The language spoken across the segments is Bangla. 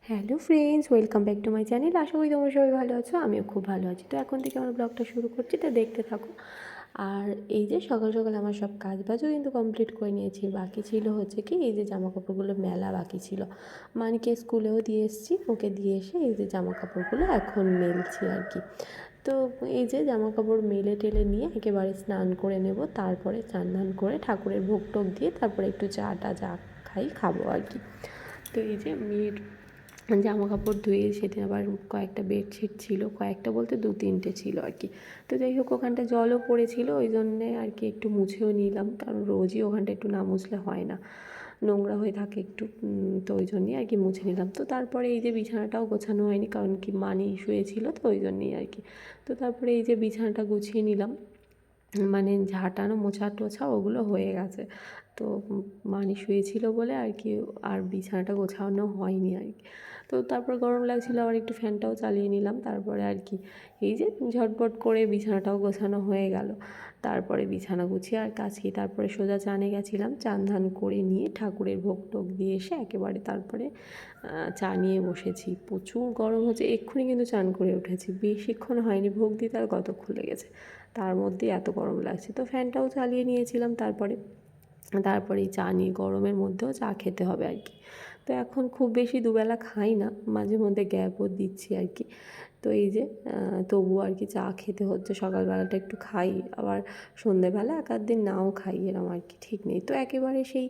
Hello friends, welcome back to my channel. আশা করি তোমরা সবাই ভালো আছো, আমিও খুব ভালো আছি। তো এখন থেকে আমার ব্লগটা শুরু করছি, তো দেখতে থাকো। আর এই যে সকাল সকাল আমার সব কাজ বাজও কিন্তু কমপ্লিট করে নিয়েছি। বাকি ছিল হচ্ছে কি, এই যে জামা কাপড়গুলো মেলা বাকি ছিল। মানিকে স্কুলেও দিয়ে এসেছি, ওকে দিয়ে এসে এই যে জামা কাপড়গুলো এখন মেলছি আর কি। তো এই যে জামা কাপড় মেলে টেলে নিয়ে একেবারে স্নান করে নেব, তারপরে স্নান ধান করে ঠাকুরের ভোগ টোগ দিয়ে তারপরে একটু চাটা যা খাবো আর কি। তো এই যে মেয়ের জামা কাপড় ধুয়ে সেদিন আবার কয়েকটা বেডশিট ছিল, কয়েকটা বলতে 2-3টে ছিল আর কি। তো যাই হোক, ওখানটা জলও পড়েছিল, ওই জন্যে আর কি একটু মুছেও নিলাম, কারণ রোজই ওখানটা একটু না মুছলে হয় না, নোংরা হয়ে থাকে একটু। তো ওই জন্যেই আর কি মুছে নিলাম। তো তারপরে এই যে বিছানাটাও গোছানো হয়নি, কারণ কি মানি শুয়েছিল, তো ওই জন্যেই আর কি। তো তারপরে এই যে বিছানাটা গুছিয়ে নিলাম, মানে ঝাঁটানো মোছা টোছা ওগুলো হয়ে গেছে। তো মানি শুয়েছিল বলে আর কি আর বিছানাটা গোছানো হয়নি আর কি। তো তারপর গরম লাগছিলো, আবার একটু ফ্যানটাও চালিয়ে নিলাম, তারপরে আর কি এই যে ঝটপট করে বিছানাটাও গোছানো হয়ে গেল। তারপরে বিছানা গুছিয়ে আর কাছে তারপরে সোজা চানে গেছিলাম, চান ধান করে নিয়ে ঠাকুরের ভোগ টোগ দিয়ে এসে একেবারে তারপরে চা নিয়ে বসেছি। প্রচুর গরম হচ্ছে, এক্ষুনি কিন্তু চান করে উঠেছি, বেশিক্ষণ হয়নি ভোগ দিতে, আর কতক্ষণ লেগেছে, তার মধ্যেই এত গরম লাগছে। তো ফ্যানটাও চালিয়ে নিয়েছিলাম, তারপরেই চা নিয়ে, গরমের মধ্যেও চা খেতে হবে আর কি। তো এখন খুব বেশি দুবেলা খাই না, মাঝে মধ্যে গ্যাপও দিচ্ছি আর কি। তো এই যে তবুও আর কি চা খেতে হচ্ছে, সকালবেলাটা একটু খাই, আবার সন্ধেবেলা এক আধ দিন নাও খাই, এরম আর কি ঠিক নেই। তো একেবারে সেই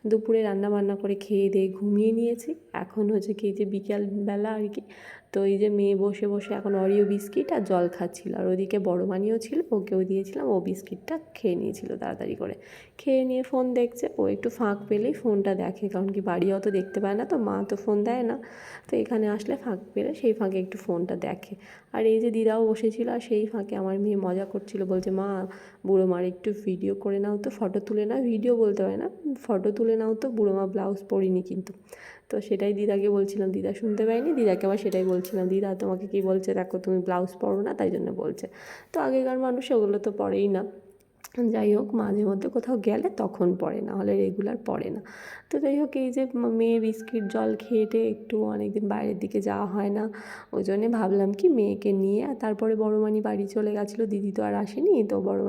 দুপুরে রান্না বান্না করে খেয়ে দিয়ে ঘুমিয়ে নিয়েছি। এখন হচ্ছে কি যে বিকালবেলা আর কি। তো এই যে মেয়ে বসে বসে এখন অরিও বিস্কিট আর জল খাচ্ছিল, আর ওদিকে বড় মানিও ছিল, ওকেও দিয়েছিলাম, ও বিস্কিটটা খেয়ে নিয়েছিল তাড়াতাড়ি করে। খেয়ে নিয়ে ফোন দেখছে, ও একটু ফাঁক পেলেই ফোনটা দেখে, কারণ কি বাড়ি অত দেখতে পায় না, তো মা তো ফোন দেয় না। তো এখানে আসলে ফাঁক পেলে সেই ফাঁকে একটু ফোনটা দেখে। আর এই যে দিদাও বসেছিল, আর সেই ফাঁকে আমার মেয়ে মজা করছিল, বলছে মা বুড়ো মার একটু ভিডিও করে নাও তো, ফটো তুলে নাও, ভিডিও বলতে হয় না, ফটো তুলে নাও তো, বুড়ো মা ব্লাউজ পরিনি কিন্তু। তো সেটাই দিদাকে বলছিলাম, দিদা শুনতে পাইনি, দিদাকে আবার সেটাই বলছিলাম, দিদা তোমাকে কি বলছে দেখো, তুমি ব্লাউজ পরো না তাই জন্য বলছে। তো আগেকার মানুষ ওগুলো তো পরেই না। যাই হোক, মাঝে মধ্যে কোথাও গেলে তখন পড়ে, না হলে রেগুলার পড়ে না। তো যাই হোক, এই যে মেয়ে বিস্কিট জল খেয়ে একটু অনেকদিন বাইরের দিকে যাওয়া হয় না, ওই জন্যে ভাবলাম কি মেয়েকে নিয়ে, আর তারপরে বড় মানি বাড়ি চলে গেছিলো, দিদি তো আর আসেনি, তো বড়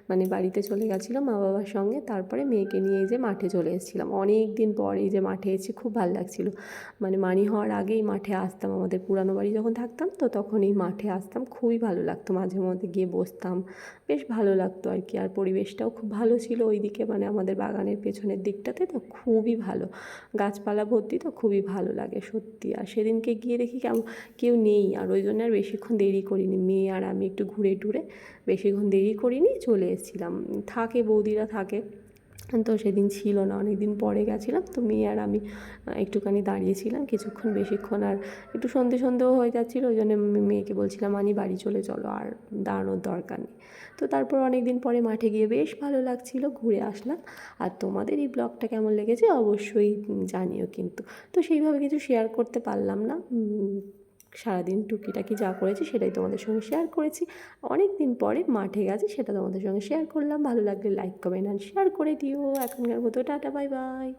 মানি বাড়িতে চলে গেছিলো মা বাবার সঙ্গে। তারপরে মেয়েকে নিয়ে এই যে মাঠে চলে এসেছিলাম, অনেক দিন পর এই যে মাঠে এসেছি, খুব ভালো লাগছিলো। মানে মানি হওয়ার আগেই মাঠে আসতাম, আমাদের পুরানো বাড়ি যখন থাকতাম, তো তখন এই মাঠে আসতাম, খুবই ভালো লাগতো, মাঝে মধ্যে গিয়ে বসতাম, বেশ ভালো লাগতো আর কি। আর পরিবেশটাও খুব ভালো ছিল ওইদিকে, মানে আমাদের বাগানের পেছনের দিকটাতে, তো খুবই ভালো, গাছপালা ভর্তি, তো খুবই ভালো লাগে সত্যি। আর সেদিনকে গিয়ে দেখি কেউ নেই, আর ওই জন্য আর বেশিক্ষণ দেরি করিনি, মেয়ে আর আমি একটু ঘুরে টুরে বেশিক্ষণ দেরি করিনি, চলে এসেছিলাম। থাকে বৌদিরা থাকে, তো সেদিন ছিল না, অনেক দিন পরে গেছিলাম, তো মেয়ে আর আমি একটুখানি দাঁড়িয়েছিলাম কিছুক্ষণ, বেশিক্ষণ, আর একটু সন্ধেও হয়ে যাচ্ছিলো, ওই জন্য মেয়েকে বলছিলাম মানি বাড়ি চলে চলো, আর দাঁড়ানোর দরকার নেই। তো তারপর অনেক দিন পরে মাঠে গিয়ে বেশ ভালো লাগছিলো, ঘুরে আসলাম। আর তোমাদের এই ব্লগটা কেমন লেগেছে অবশ্যই জানিও কিন্তু। তো সেইভাবে কিছু শেয়ার করতে পারলাম না, সারাদিন টুকিটাকি যা করেছি সেটাই তোমাদের সঙ্গে শেয়ার করেছি। অনেক দিন পরে মাঠে গেছি, সেটা তোমাদের সঙ্গে শেয়ার করলাম। ভালো লাগলে লাইক কমেন্ট আর শেয়ার করে দিও। এখনকার মতো টাটা, বাই বাই।